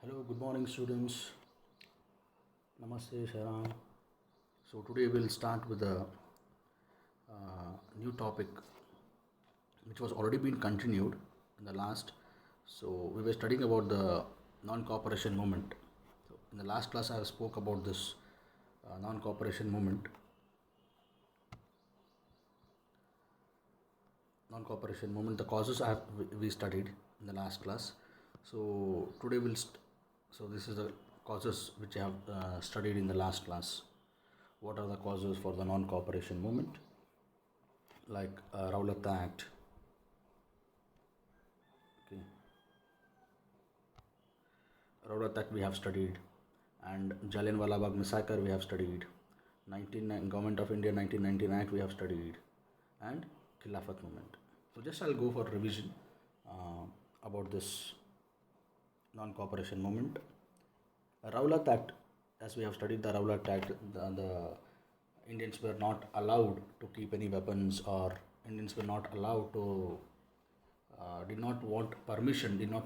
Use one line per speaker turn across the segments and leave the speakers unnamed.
Hello, good morning, students. Namaste, Sharam. So today we'll start with a new topic, which was already been continued in the last. So we were studying about the non-cooperation movement. So in the last class, I spoke about this non-cooperation movement. Non-cooperation movement. The causes we studied in the last class. So today so this is the causes which I have studied in the last class. What are the causes for the non-cooperation movement? Like Rowlatt Act. Okay. Rowlatt Act we have studied, and Jallianwala Bagh massacre we have studied. Government of India 1919 Act we have studied, and Khilafat movement. So just I'll go for revision about this non-cooperation movement. Rowlatt Act, as we have studied the Rowlatt Act, the Indians were not allowed to keep any weapons, or Indians were not allowed to, did not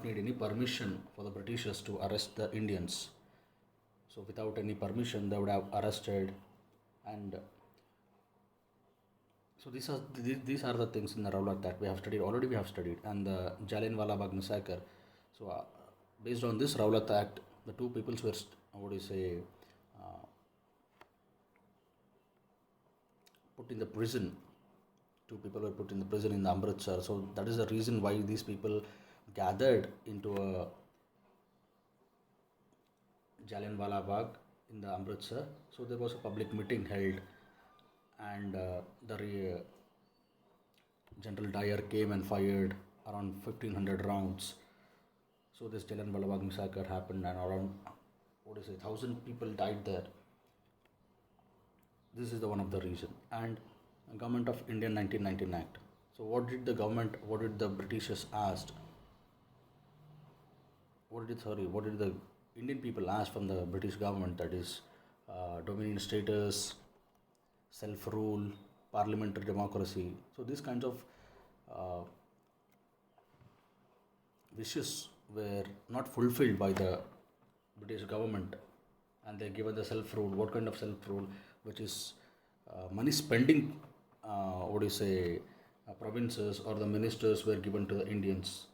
need any permission for the Britishers to arrest the Indians. So without any permission, they would have arrested, and so these are the things in the Rowlatt Act we have studied. Already we have studied, and the Jallianwala Bagh massacre. So based on this Rowlatt Act, the two peoples were put in the prison. Two people were put in the prison in the Amritsar. So that is the reason why these people gathered into a Jallianwala Bagh in the Amritsar. So there was a public meeting held, and General Dyer came and fired around 1500 rounds. So this Jallianwala Bagh massacre happened, and around 1,000 people died there. This is the one of the reason. And Government of India 1919 Act. So what did the Britishers asked? What did the Indian people ask from the British government? That is dominion status, self-rule, parliamentary democracy. So these kinds of wishes were not fulfilled by the British government, and they given the self-rule. What kind of self-rule? Which is money spending, provinces or the ministers were given to the Indians.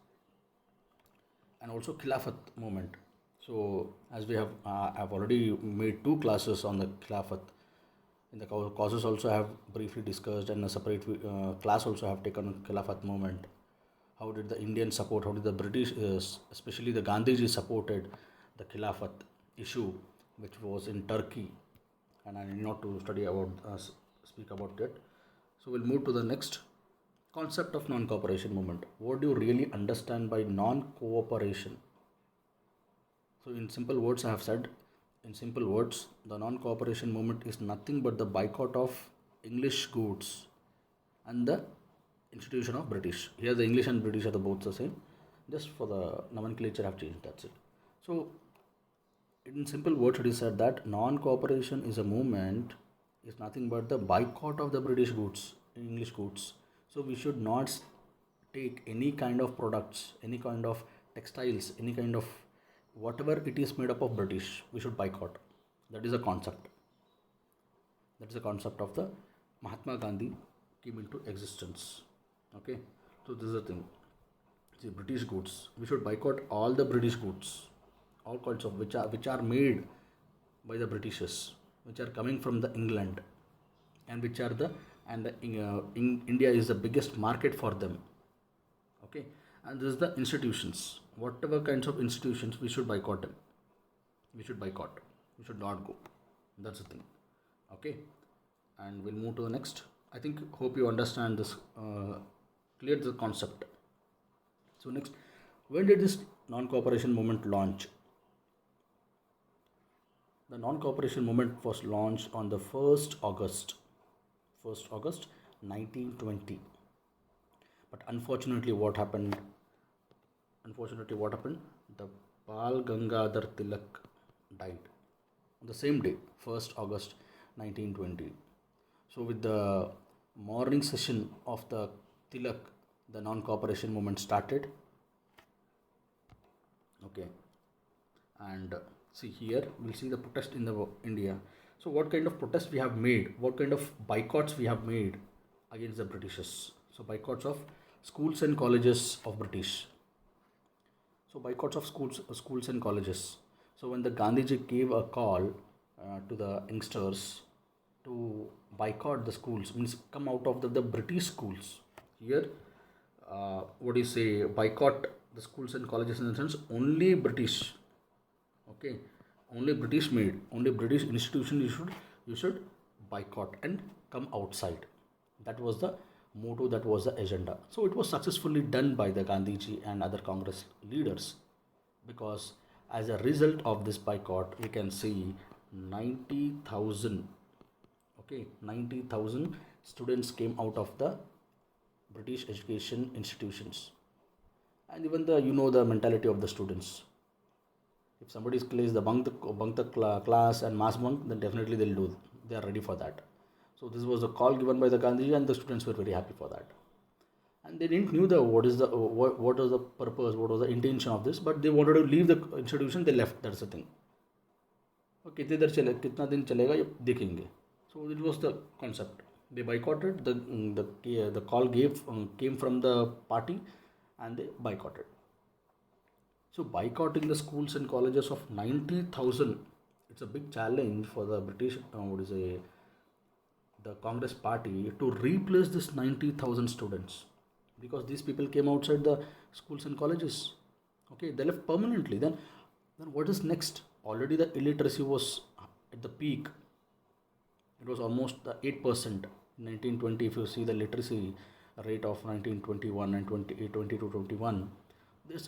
And also Khilafat movement. So as we have, I've already made 2 classes on the Khilafat. In the causes also I have briefly discussed, and a separate class also have taken on Khilafat movement. How did the Indians support? How did the British, especially the Gandhiji, supported the Khilafat issue, which was in Turkey? And I need not to speak about that. So we'll move to the next concept of non-cooperation movement. What do you really understand by non-cooperation? So in simple words, I have said, in simple words, the non-cooperation movement is nothing but the boycott of English goods and the institution of British. Here the English and British are both the same. Just for the nomenclature I have changed, that's it. So in simple words, it is said that non-cooperation is a movement, is nothing but the boycott of the British goods, English goods. So we should not take any kind of products, any kind of textiles, any kind of whatever it is made up of British, we should boycott. That is a concept. That is a concept of the Mahatma Gandhi came into existence. Okay, so this is the thing. See, British goods, we should boycott all the British goods, all kinds of which are made by the Britishers, which are coming from the England, and which are India is the biggest market for them. Okay, and this is the institutions. Whatever kinds of institutions, we should boycott them. We should boycott. We should not go. That's the thing. Okay, and we'll move to the next. I hope you understand this. Clear the concept. So next, when did this non-cooperation movement launch? The non-cooperation movement was launched on the 1st August 1920. But unfortunately what happened? The Bal Gangadhar Tilak died on the same day, 1st August 1920. So with the morning session of the Tilak, the non-cooperation movement started. Okay, And see here, we'll see the protest in the India. So what kind of protest we have made, what kind of boycotts we have made against the Britishers. So boycotts of schools and colleges of British. So boycotts of schools and colleges. So when the Gandhiji gave a call to the youngsters to boycott the schools, means come out of the British schools. Here, what do you say? Boycott the schools and colleges in the sense only British. Okay, only British made, only British institution you should boycott and come outside. That was the motto, that was the agenda. So it was successfully done by the Gandhiji and other Congress leaders, because as a result of this boycott, we can see 90,000, okay, 90,000 students came out of the British education institutions. And even the mentality of the students. If somebody claims the bunk the class and mass bunk, then definitely they are ready for that. So this was a call given by the Gandhiji, and the students were very happy for that. And they didn't knew what was the purpose, what was the intention of this, but they wanted to leave the institution. They left. That's the thing. कितना दिन चलेगा ये देखेंगे. So it was the concept. They boycotted. The call came from the party, and they boycotted. So boycotting the schools and colleges of 90,000, it's a big challenge for the British, the Congress party to replace this 90,000 students, because these people came outside the schools and colleges. Okay, they left permanently. Then what is next? Already the illiteracy was at the peak. It was almost 8%. In 1920, if you see the literacy rate of 1921 and 2021,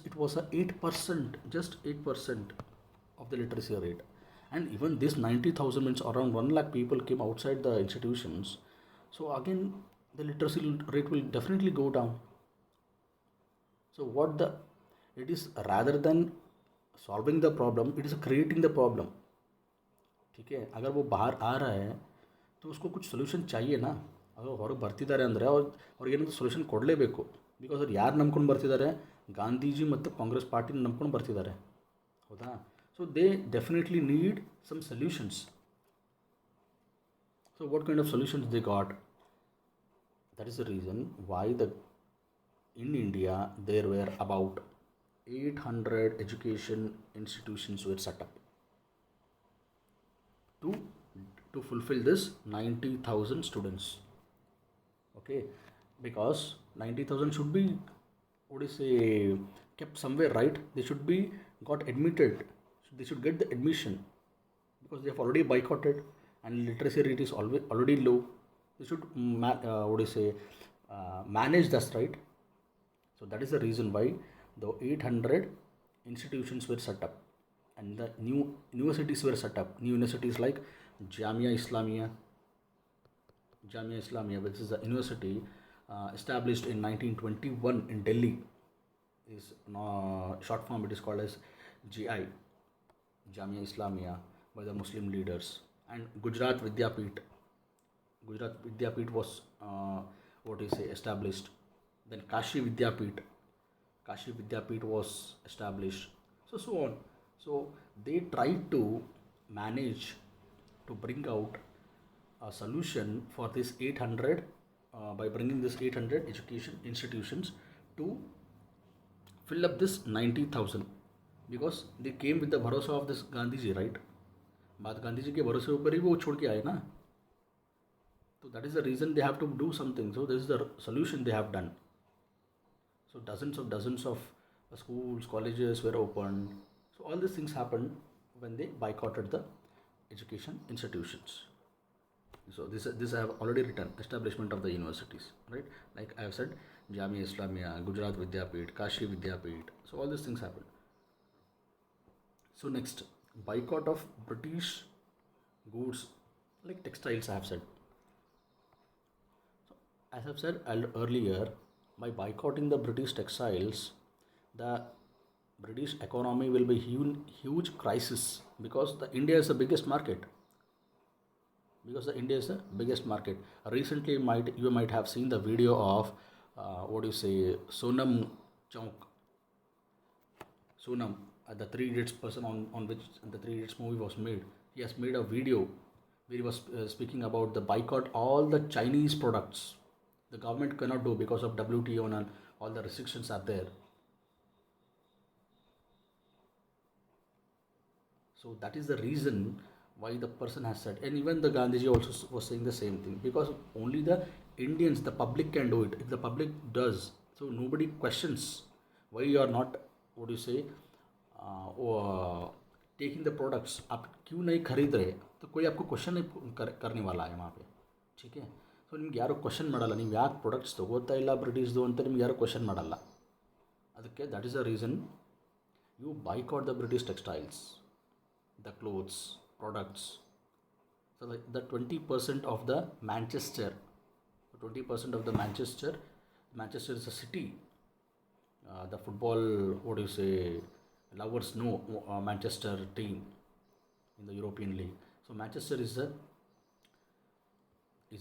it was a 8%, just 8% of the literacy rate. And even this 90,000 means around 1 lakh people came outside the institutions. So again, the literacy rate will definitely go down. So it is, rather than solving the problem, it is creating the problem. ठीक है, अगर वो बाहर आ रहा है तो उसको कुछ सोल्यूशन चाहिए ना. अगर ಹೊರಗೆ ಬರ್ತಿದ್ದಾರೆ ಅಂದರೆ ಅವ್ರಿಗೆ ಏನಂತ ಸೊಲ್ಯೂಷನ್ ಕೊಡಲೇಬೇಕು. ಬಿಕಾಸ್ ಅವ್ರು ಯಾರು ನಂಬ್ಕೊಂಡು ಬರ್ತಿದ್ದಾರೆ, ಗಾಂಧೀಜಿ ಮತ್ತು ಕಾಂಗ್ರೆಸ್ ಪಾರ್ಟಿನ ನಂಬ್ಕೊಂಡು ಬರ್ತಿದ್ದಾರೆ, ಹೌದಾ? So they definitely need some solutions. So what kind of solutions they got? That is the reason why in India there were about 800 education institutions were set up to fulfill this 90,000 students. Okay, because 90,000 should be, kept somewhere, right? They should be got admitted. They should get the admission, because they have already boycotted and literacy rate is already low. They should manage this, right? So that is the reason why the 800 institutions were set up, and the new universities were set up. New universities like Jamia Islamia, which is a university established in 1921 in Delhi. Is short form, it is called as GI, Jamia Islamia, by the Muslim leaders. And Gujarat Vidyapeeth was established. Then Kashi Vidyapeeth was established. So on. So they tried to manage to bring out a solution for this 800 by bringing this 800 education institutions to fill up this 90,000, because they came with the bharosa of this Gandhiji, right? बात गांधी जी के भरोसे ऊपर ही वो छोड़ के आए ना. So that is the reason they have to do something. So this is the solution they have done. So dozens of schools, colleges were opened. So all these things happened when they boycotted the education institutions. So this I have already written, establishment of the universities, right? Like I have said, Jamia Islamia, Gujarat Vidyapeeth, Kashi Vidyapeeth. So all these things happened. So next, boycott of British goods like textiles, I have said. So as I have said earlier, by boycotting the British textiles, the British economy will be huge crisis, because India is the biggest market. Recently, you might have seen the video of Sonam Chowk. Sonam, the Three Idiots person on which the Three Idiots movie was made, he has made a video where he was speaking about the boycott all the Chinese products. The government cannot do because of WTO and all the restrictions are there. So that is the reason why the person has said, and even the Gandhiji also was saying the same thing, because only the Indians, the public can do it. If the public does, so nobody questions why you are not, what do you say, taking the products. आप क्यों नहीं खरीद रहे, तो कोई आपको question नहीं करने वाला है वहाँ पे, ठीक है. ಸೊ ನಿಮ್ಗೆ ಯಾರು ಕ್ವಶನ್ ಮಾಡಲ್ಲ, ನೀವು ಯಾಕೆ ಪ್ರಾಡಕ್ಟ್ಸ್ ತೊಗೋತಾ ಇಲ್ಲ ಬ್ರಿಟಿಷ್ದು ಅಂತ ನಿಮ್ಗೆ ಯಾರು ಕ್ವಶನ್ ಮಾಡಲ್ಲ. ಅದಕ್ಕೆ that is the reason you boycott the British textiles, the clothes, products. So the 20% of the Manchester, 20% of the Manchester is a city. The football, what do you say, lovers know Manchester team in the European League. So Manchester is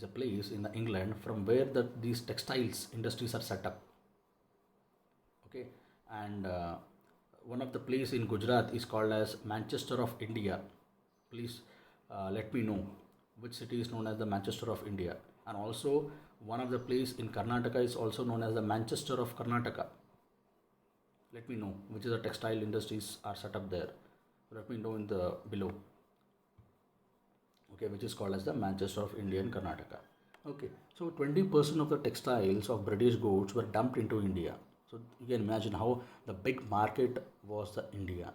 a place in England from where these textiles industries are set up. Okay, and one of the place in Gujarat is called as Manchester of India. Please let me know which city is known as the Manchester of India. And also one of the place in Karnataka is also known as the Manchester of Karnataka. Let me know which is the textile industries are set up there. Let me know in the below. Okay, which is called as the Manchester of India in Karnataka. Okay, so 20% of the textiles of British goods were dumped into India. So you can imagine how the big market was the India.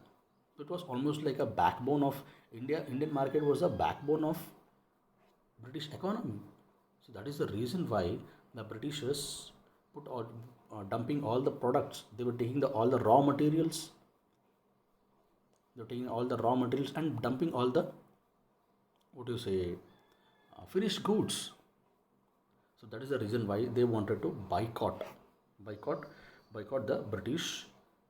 So it was almost like a backbone of India. Indian market was the backbone of British economy. So that is the reason why the Britishers put all dumping all the products. They were taking all the raw materials. They were taking all the raw materials and dumping all the, what do you say, finished goods. So that is the reason why they wanted to boycott the British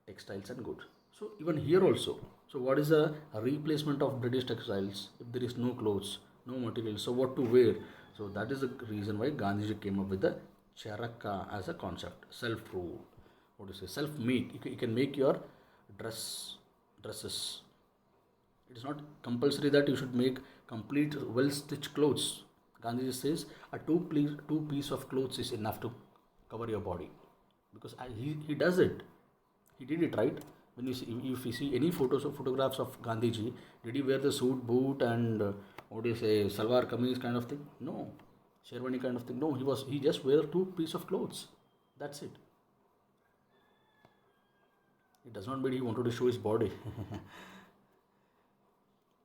textiles and goods. So even here also, so what is the replacement of British textiles if there is no clothes, no material, so what to wear? So that is the reason why Gandhiji came up with the Cherica as a concept, self-rule, what do you say, self-make. You can make your dresses. It is not compulsory that you should make complete well-stitched clothes. Gandhiji says a two piece of clothes is enough to cover your body. Because he does it. He did it, right? When you see, if you see any photographs of Gandhiji, did he wear the suit, boot, and what do you say, salwar kameez kind of thing? No, sherwani kind of thing. No, he just wear two piece of clothes. That's it. It does not mean he wanted to show his body.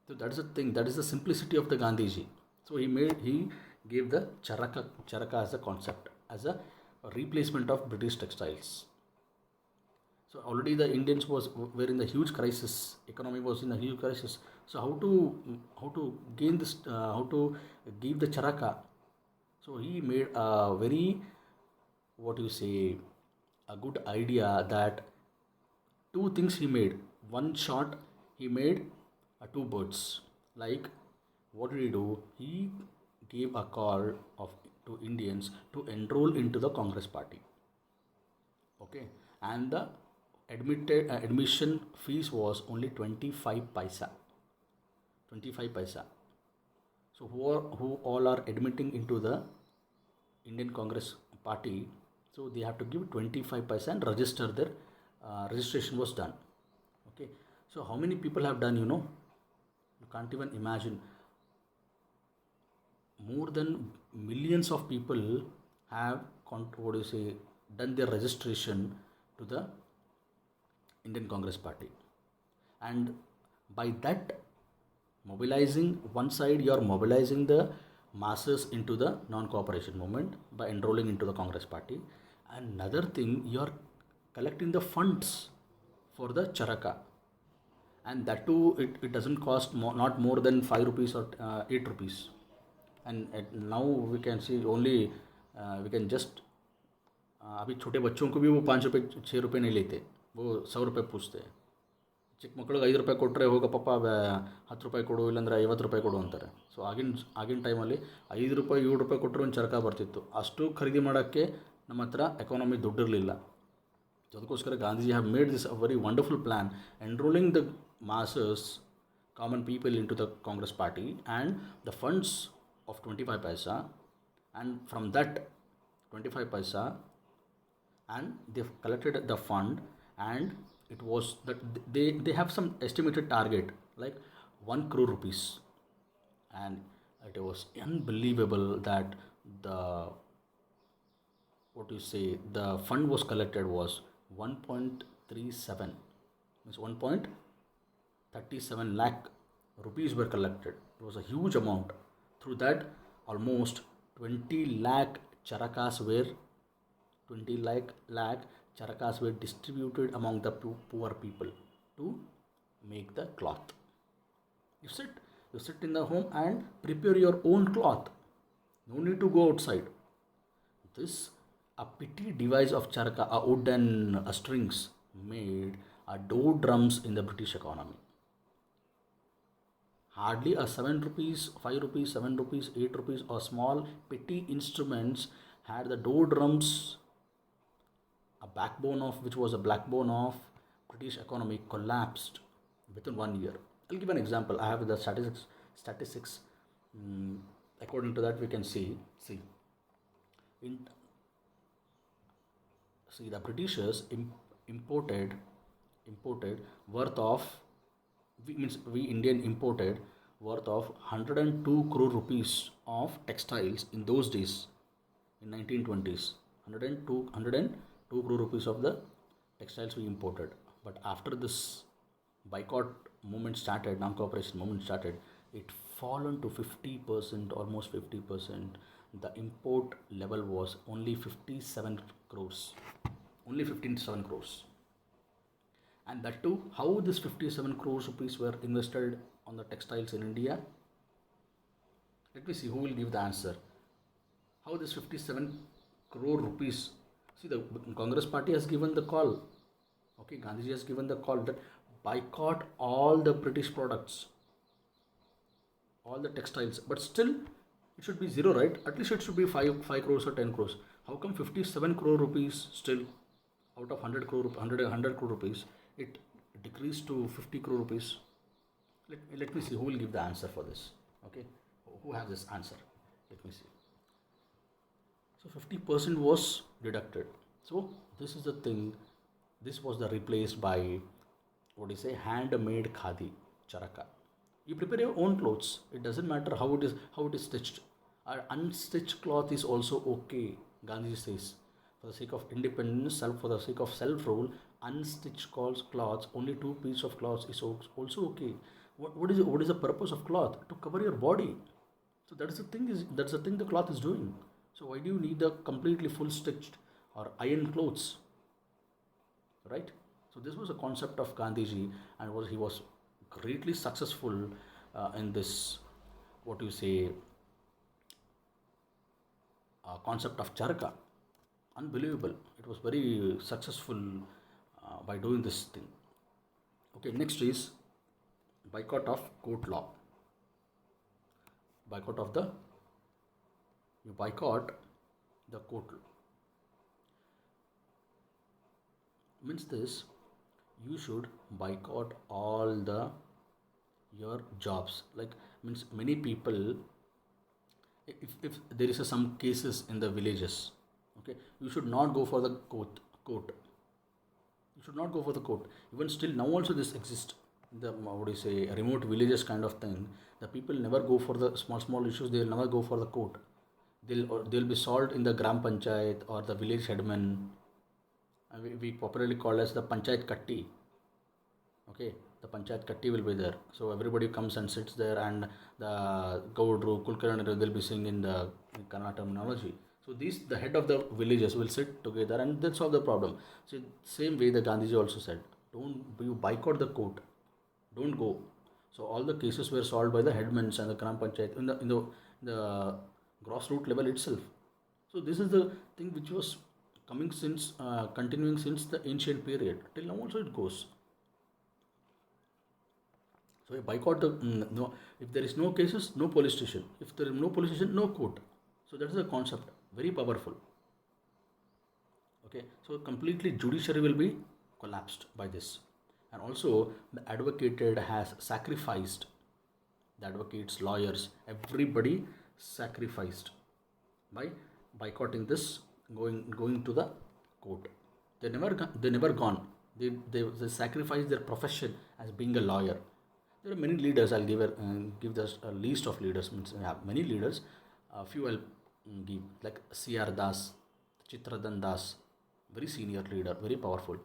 So that is the thing. That is the simplicity of the Gandhiji. So he gave the Cherica as a concept, as a replacement of British textiles. So already the Indians were in the huge crisis. Economy was in a huge crisis. So how to gain this? How to give the Cherica? So he made a very, what do you say, a good idea that two things he made. One shot he made two birds. Like, what did he do? He gave a call to Indians to enroll into the Congress party. Okay, and the admission fees was only 25 paisa. 25 paisa. So who all are admitting into the Indian Congress party, so they have to give 25 paisa and register their registration was done. Okay, so how many people have done, you can't even imagine. More than millions of people have done their registration to the Indian Congress Party, and by that mobilizing, one side you are mobilizing the masses into the non-cooperation movement by enrolling into the Congress Party. Another thing, you are collecting the funds for the Cherica, and that too it doesn't cost not more than 5 rupees or 8 rupees. And now we can see only we can just अभी छोटे बच्चों को भी वो 5 रुपये 6 रुपये नहीं लेते, वो 100 रुपये पूछते हैं. ಚಿಕ್ಕ ಮಕ್ಕಳಿಗೆ 5 ರೂಪಾಯಿ ಕೊಟ್ಟರೆ ಹೋಗ ಪಪ್ಪ 10 ರೂಪಾಯಿ ಕೊಡು, ಇಲ್ಲಾಂದರೆ 50 ರೂಪಾಯಿ ಕೊಡು ಅಂತಾರೆ. ಸೊ ಆಗಿನ ಟೈಮಲ್ಲಿ 5 ರೂಪಾಯಿ 7 ರೂಪಾಯಿ ಕೊಟ್ಟರೆ ಒಂದು ಚರಕ ಬರ್ತಿತ್ತು. ಅಷ್ಟು ಖರೀದಿ ಮಾಡೋಕ್ಕೆ ನಮ್ಮ ಹತ್ರ economy ದುಡ್ಡಿರಲಿಲ್ಲ. Jadkoskara Gandhiji have made this a very wonderful plan, enrolling the masses, common people into the Congress party, and the funds of 25 paisa, and from that 25 paisa, and they've collected the fund, and it was that they have some estimated target like 1 crore rupees, and it was unbelievable that the what you say the fund was collected was 1.37, means 1.37 lakh rupees were collected. It was a huge amount. Through that, almost 20 lakh charakas were 20 lakh charakas were distributed among the poor people to make the cloth. You sit in the home and prepare your own cloth. No need to go outside. This a petty device of charka, a wooden strings made a door drums in the British economy. Hardly a 7 rupees, 5 rupees, 7 rupees, 8 rupees or small petty instruments had the door drums, a backbone of which was a backbone of British economy collapsed within 1 year. I'll give an example. I have the statistics. According to that, we can see in the Britishers imported worth of we Indian imported worth of 102 crore rupees of textiles in those days in 1920s. 102 crore rupees of the textiles we imported. But after this boycott movement started, non-cooperation movement started, it fallen to 50%, almost 50%. The import level was only 57 crores. Only 57 crores. And that too, how this 57 crores rupees were invested on the textiles in India? Let me see who will give the answer. How this 57 crore rupees? See, the Congress party has given the call. Okay, Gandhiji has given the call that boycott all the British products, all the textiles. But still, it should be zero, right? At least it should be 5 crores or 10 crores. How come 57 crore rupees still out of 100 crore rupees, it decreased to 50 crore rupees? Let me see who will give the answer for this. Okay, who has this answer? Let me see. So 50% was deducted. So this is the thing. This was the replaced by handmade khadi charaka. You prepare your own clothes. It doesn't matter how it is stitched. Unstitched cloth is also okay. Gandhi says, for the sake of independence, for the sake of self-rule, unstitched cloths, only 2 pieces of cloth is also okay. What is the purpose of cloth? To cover your body. So that's the thing the cloth is doing. So why do you need the completely full stitched or iron clothes? Right? So this was a concept of Gandhiji, and he was greatly successful in this concept of charka. Unbelievable. It was very successful by doing this thing. Okay, next is boycott of court law. You boycott the court law. Means this, you should boycott all your jobs. Like, means many people, if there is some cases in the villages, okay, you should not go for the court. You should not go for the court. Even still now also this exists. The remote villages kind of thing. The people never go for the small issues. They will never go for the court. They'll be solved in the gram panchayat or the village headman. We popularly call as the panchayat katti. Okay, the panchayat katti will be there. So everybody comes and sits there, and the Gaudru, Kulkarni, they'll be singing in the Kannada terminology. So the head of the villages will sit together and they'll solve the problem. So same way the Gandhiji also said, you boycott the court, don't go. So all the cases were solved by the headmen and the Gram Panchayat in the grassroots level itself. So this is the thing which was continuing since the ancient period. Till now also it goes. So you boycott if there is no cases, no police station. If there is no police station, no court. So that is the concept. Very powerful. Okay, so completely judiciary will be collapsed by this. And also the advocated has sacrificed, the advocates, lawyers, everybody sacrificed by boycotting this, going to the court. They never gone. They sacrificed their profession as being a lawyer. There are many leaders. I'll give this a list of leaders. Means I have many leaders. A few I'll give, like C.R. Das, Chitradan Das, very senior leader, very powerful.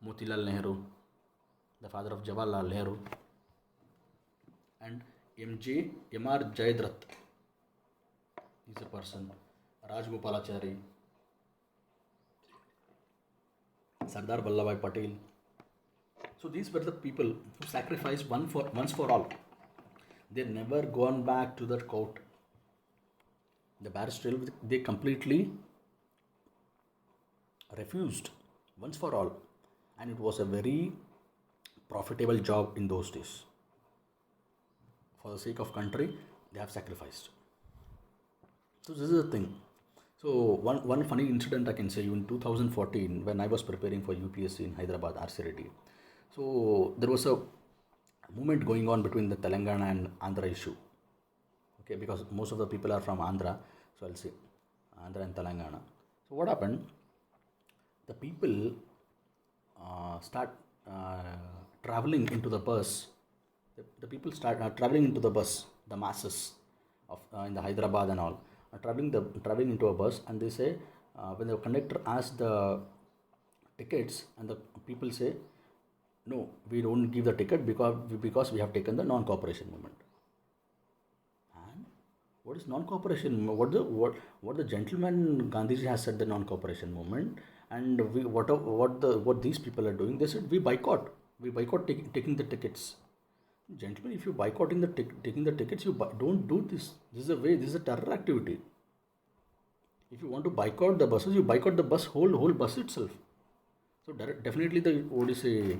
Motilal Nehru, the father of Jawaharlal Nehru, and M.R. Jayadrat is a person. Rajgopalachari, Sardar Vallabhbhai Patel. So these were the people who sacrificed once for all. They never gone back to the court. The barrister, they completely refused once for all, and it was a very profitable job in those days. For the sake of country, they have sacrificed. So this is the thing. So one funny incident I can say, in 2014 when I was preparing for UPSC in Hyderabad RC Reddy. So there was a movement going on between the Telangana and Andhra issue. Okay, because most of the people are from Andhra, so I'll say Andhra and Telangana. So what happened? The people start traveling into the bus. The people start traveling into the bus. The masses of in the Hyderabad and all are traveling into a bus, and they say when the conductor asks the tickets, and the people say, no, we don't give the ticket because we have taken the non-cooperation movement. And what is non-cooperation? What the gentleman Gandhiji has said, the non-cooperation movement, and what these people are doing? They said we boycott taking the tickets. Gentlemen, if you boycotting taking the tickets, don't do this. This is a way. This is a terror activity. If you want to boycott the buses, you boycott the whole bus itself. So definitely the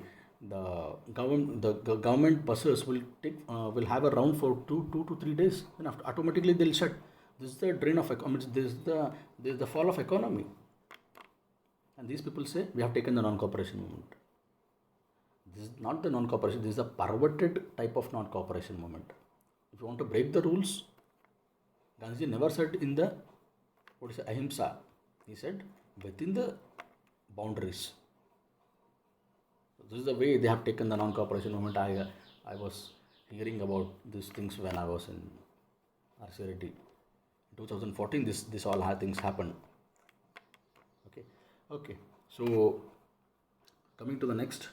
government buses will have a round for 2 to 3 days, and after automatically they'll shut. This is the drain of economy. This is the fall of economy. And these people say we have taken the non-cooperation movement. This is not the non-cooperation. This is a perverted type of non-cooperation movement. If you want to break the rules, Gandhiji never said in the ahimsa. He said within the boundaries. So this is the way they have taken the non-cooperation movement. I was hearing about these things when I was in RC Reddy. In 2014, this all things happened. Okay. So coming to the next.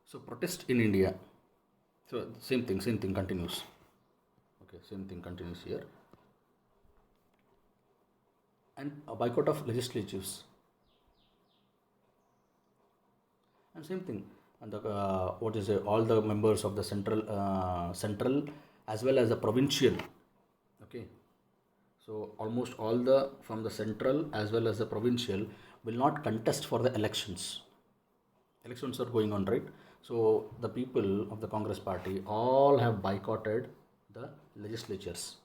So protest in India. So same thing continues. Okay, same thing continues here. And a boycott of legislatures. And same thing. And all the members of the central as well as the provincial. Okay. So almost all from the central as well as the provincial will not contest for the elections. Elections are going on, right? So the people of the Congress party all have boycotted the legislatures.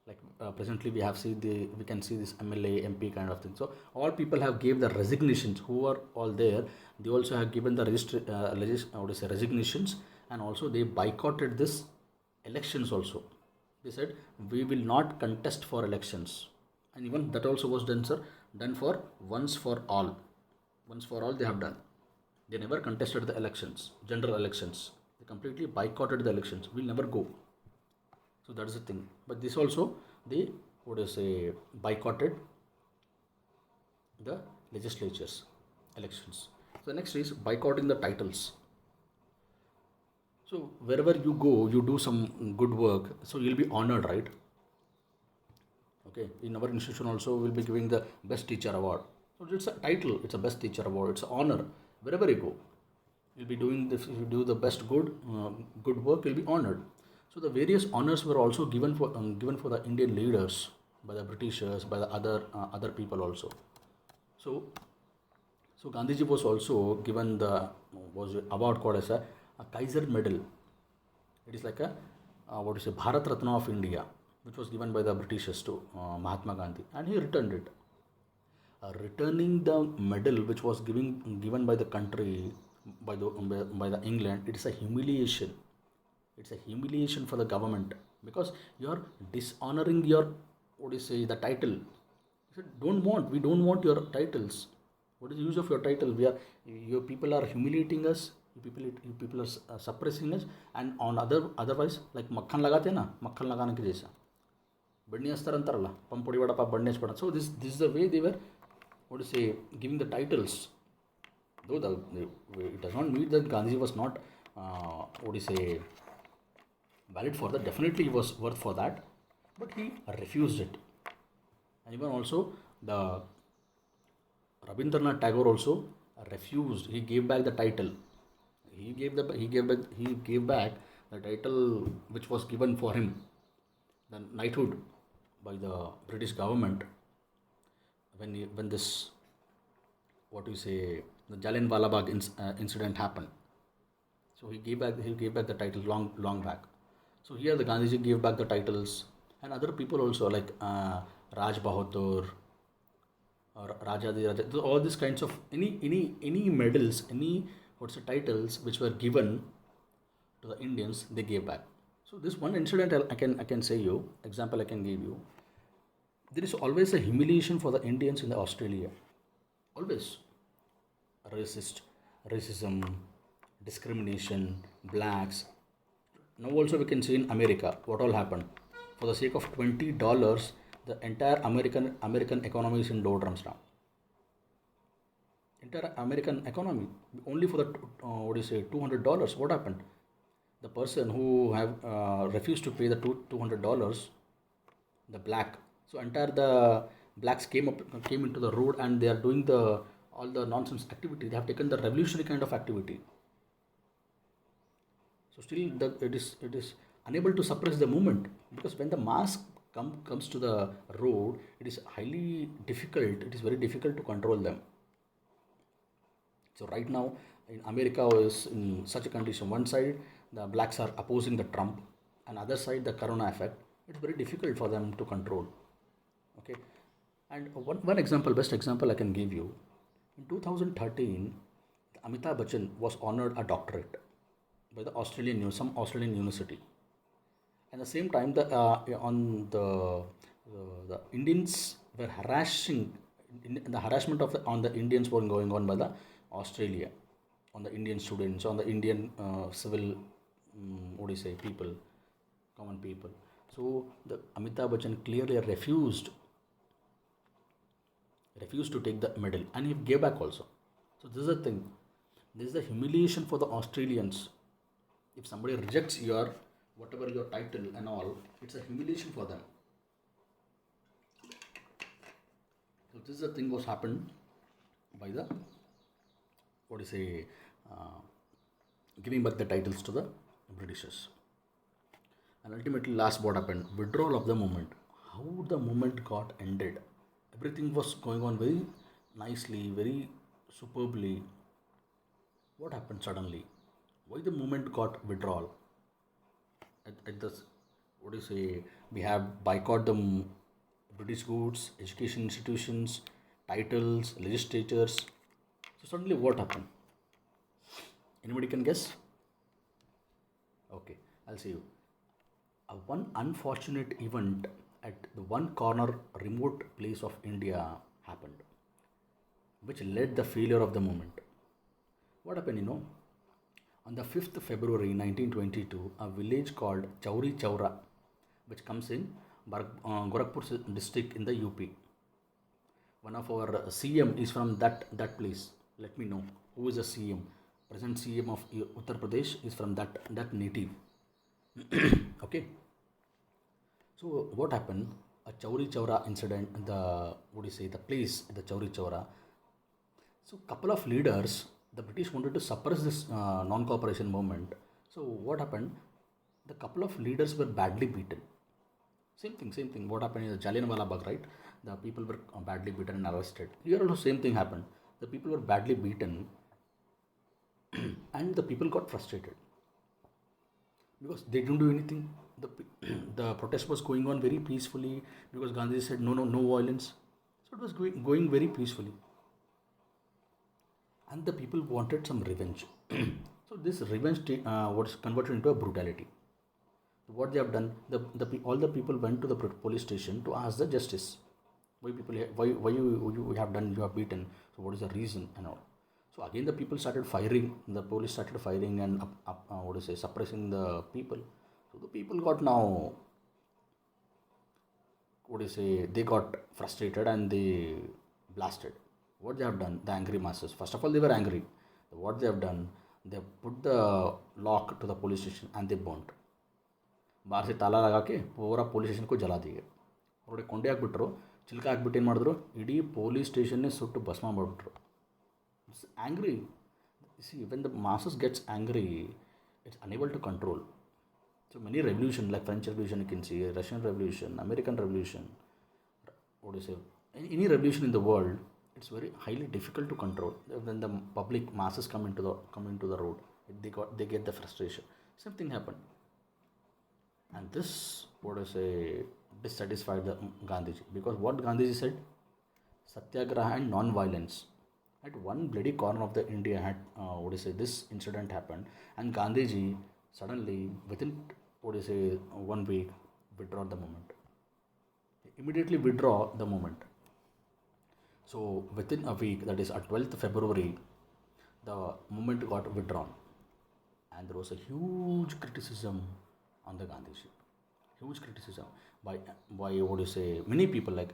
Like presently we can see this MLA, MP kind of thing. So all people have gave the resignations. Who are all there? They also have given the resignations, and also they boycotted this elections also. They said we will not contest for elections, and even that also was done, sir. Done for once for all. Once for all they have done. They never contested the elections, general elections. They completely boycotted the elections. We'll never go. So that is the thing. But this also, they boycotted the legislatures, elections. So next is boycotting the titles. So wherever you go, you do some good work, so you'll be honored, right? Okay. In our institution also, we'll be giving the best teacher award. So it's a title. It's a best teacher award. It's an honor. Wherever you go, you'll be doing this. If you do the best good work, you'll be honored. So the various honors were also given for the Indian leaders by the Britishers, by the other people also. So Gandhiji was also given the award called as a Kaiser medal. It is like a Bharat Ratna of India. which was given by the Britishers to Mahatma Gandhi, and he returned it. Returning the medal which was given by the country, by the England, it is a humiliation. It's a humiliation for the government, because you are dishonoring your, what do you say, the title. He said, we don't want your titles. What is the use of your title? Your people are humiliating us. You people are suppressing us, and on otherwise, like मक्खन लगाते हैं ना, मक्खन लगाने के जैसा बड़नी अस्तर अंतरला पंपोड़ी वड़ा पाप बढ़ने पड़ा. So this is the way they were, what to say, giving the titles. Though it does not mean that Gandhiji was not, what do you say, valid for that. Definitely he was worth for that, but he refused it. And even also the Rabindranath Tagore also refused. He gave back the title. He gave back the title which was given for him, the knighthood, by the British government when this, what do you say, the Jallianwala Bagh incident happened. So he gave back the title long back. So here the Gandhiji gave back the titles, and other people also, like Raj Bahadur or Raja Di Raja, all these kinds of any medals, any titles which were given to the Indians, they gave back. So this one incident I can say you, example I can give you. There is always a humiliation for the Indians in the Australia. Always. Racism, discrimination, blacks. Now also we can see in America what all happened. For the sake of $20, the entire American economy is in doldrums now. Entire American economy, only for the $200. What happened? The person who have refused to pay the $200, the black. So entire the blacks came into the road, and they are doing all the nonsense activity. They have taken the revolutionary kind of activity. So still it is unable to suppress the movement, because when the mass comes to the road, it is highly difficult. It is very difficult to control them. So right now in America is in such a condition. One side the blacks are opposing the Trump, and other side the corona effect. It's very difficult for them to control. Okay, and one example, best example I can give you. In 2013, Amitabh Bachchan was honored a doctorate by the some Australian university. At the same time, the Indians were harassing. The harassment on the Indians was going on by the Australia, on the Indian students, on the Indian civil, people, common people. So the Amitabh Bachchan clearly refused to take the medal, and he gave back also. So this is the thing. This is the humiliation for the Australians. If somebody rejects whatever your title and all, it's a humiliation for them. So this is the thing was happened by the, giving back the titles to the Britishers. And ultimately last what happened? Withdrawal of the movement. How the movement got ended? Everything was going on very nicely, very superbly. What happened suddenly? Why the movement got withdrawal? At this, we have boycott the British goods, education institutions, titles, legislatures. So suddenly what happened? Anybody can guess? Okay, I'll see you. One unfortunate event at the one corner remote place of India happened, which led the failure of the movement. What happened, On the 5th February 1922, a village called Cherica, which comes in Gorakhpur district in the UP. One of our CM is from that place. Let me know who is the CM. Present CM of Uttar Pradesh is from that native. Okay. So what happened? A Cherica incident. The place, the Cherica. So couple of leaders, the British wanted to suppress this non-cooperation movement. So what happened? The couple of leaders were badly beaten. Same thing. What happened in the Jallianwala Bagh, right? The people were badly beaten and arrested. Here also same thing happened. The people were badly beaten and the people got frustrated because they didn't do anything. the protest was going on very peacefully because Gandhi said no, no, no violence. So it was going very peacefully, and the people wanted some revenge. So this revenge was converted into a brutality. What they have done, all the people went to the police station to ask the justice. Why people, why you have done, you have beaten. So what is the reason and all. So again the people started firing. The police started firing and suppressing the people. So the people got now, they got frustrated and they blasted. What they have done, the angry masses. First of all, they were angry. What they have done, they put the lock to the police station and they burnt. Bar से ತಾಲ ಲಗಾಕೆ ಪೂರಾ police ಸ್ಟೇಷನ್ಗೂ ಜಲ ದಿಗೆ ಅವ್ರಿಗೆ ಕೊಂಡೆ ಹಾಕ್ಬಿಟ್ರು. ಚಿಲ್ಕ ಹಾಕ್ಬಿಟ್ಟು ಏನು ಮಾಡಿದ್ರು, ಇಡೀ police ಸ್ಟೇಷನ್ನೇ ಸುಟ್ಟು ಭಸ್ಮ ಮಾಡಿಬಿಟ್ರು. It's angry. See when the masses gets angry, it's unable to control. So many revolution like French revolution, you can see Russian revolution, American revolution, any revolution in the world, it's very highly difficult to control. When the public masses come into the road, they get the frustration. Same thing happened. And this, dissatisfied the Gandhiji, because what Gandhiji said, satyagraha and non-violence. At one bloody corner of the India had, this incident happened, and Gandhiji suddenly, within, 1 week, withdraw the movement. Immediately withdraw the movement. So within a week, that is on 12th February, the movement got withdrawn, and there was a huge criticism on the Gandhiji. Huge criticism by many people like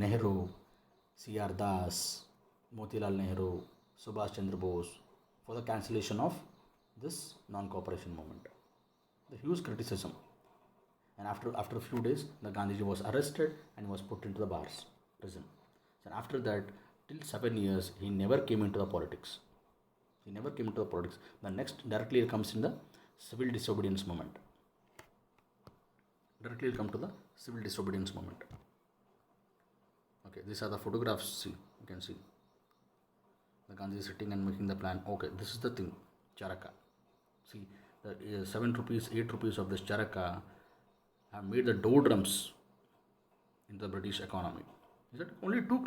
Nehru, C.R. Das, Motilal Nehru, Subhash Chandra Bose, for the cancellation of this non-cooperation movement. The huge criticism. And after a few days, the Gandhiji was arrested and was put into the bars, prison. And after that, till 7 years, he never came into the politics. The next directly comes in the civil disobedience movement. Directly will come to the civil disobedience movement. Okay, these are the photographs. See, you can see the Gandhi sitting and making the plan. Okay, this is the thing, Cherica. See, the 7 rupees, 8 rupees of this Cherica have made the doldrums in the British economy. Is that only two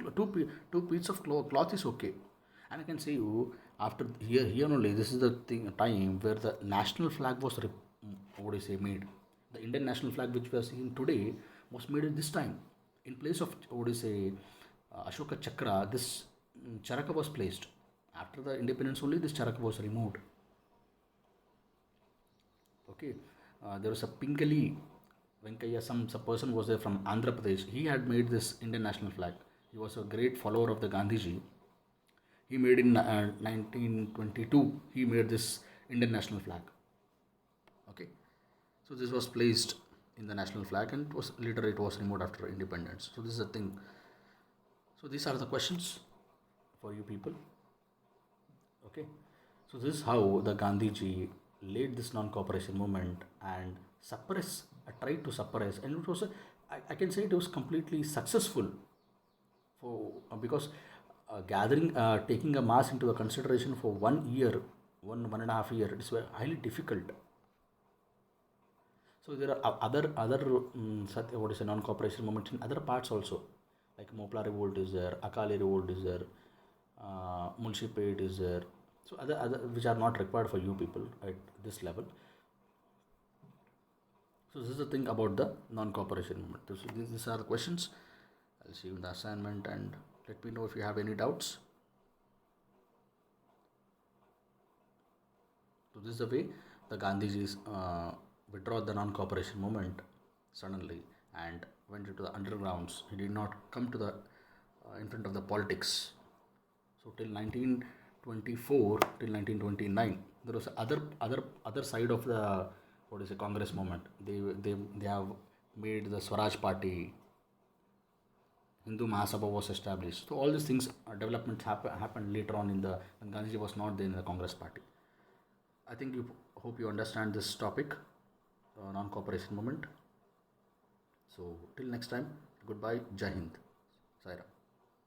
pieces of cloth is okay? And I can say you, after here only, this is the time where the national flag was made. The Indian national flag which we are seeing today was made at this time. In place of Ashoka Chakra, this Cherica was placed. After the independence only, this Cherica was removed. Okay, there was a Pinkali Venkaya, some person was there from Andhra Pradesh. He had made this Indian national flag. He was a great follower of the Gandhiji. He made in 1922, he made this Indian national flag. Okay, so this was placed in the national flag, and later it was removed after independence. So this is the thing. So these are the questions for you people. Okay, so this is how the Gandhiji led this non-cooperation movement and tried to suppress, and it was I can say it was completely successful because taking a mass into the consideration for 1 year, one and a half year, it is highly difficult. So there are other non-cooperation movements in other parts also, like Mopla revolt is there, Akali revolt is there, Munshi Pet is there. So other which are not required for you people at this level. So this is the thing about the non-cooperation movement. So these are the questions. I'll see you in the assignment, and let me know if you have any doubts. So this is the way the Gandhijis withdraw the non-cooperation movement suddenly and went into the undergrounds. He did not come to the in front of the politics. So till 1924 till 1929, there was other side of the Congress movement. They have made the Swaraj Party. Hindu Mahasabha was established. So all these things, developments happened later on when Gandhiji was not there in the Congress Party. I think hope you understand this topic, non-cooperation movement. So till next time, goodbye, Jai Hind, Sai Ram.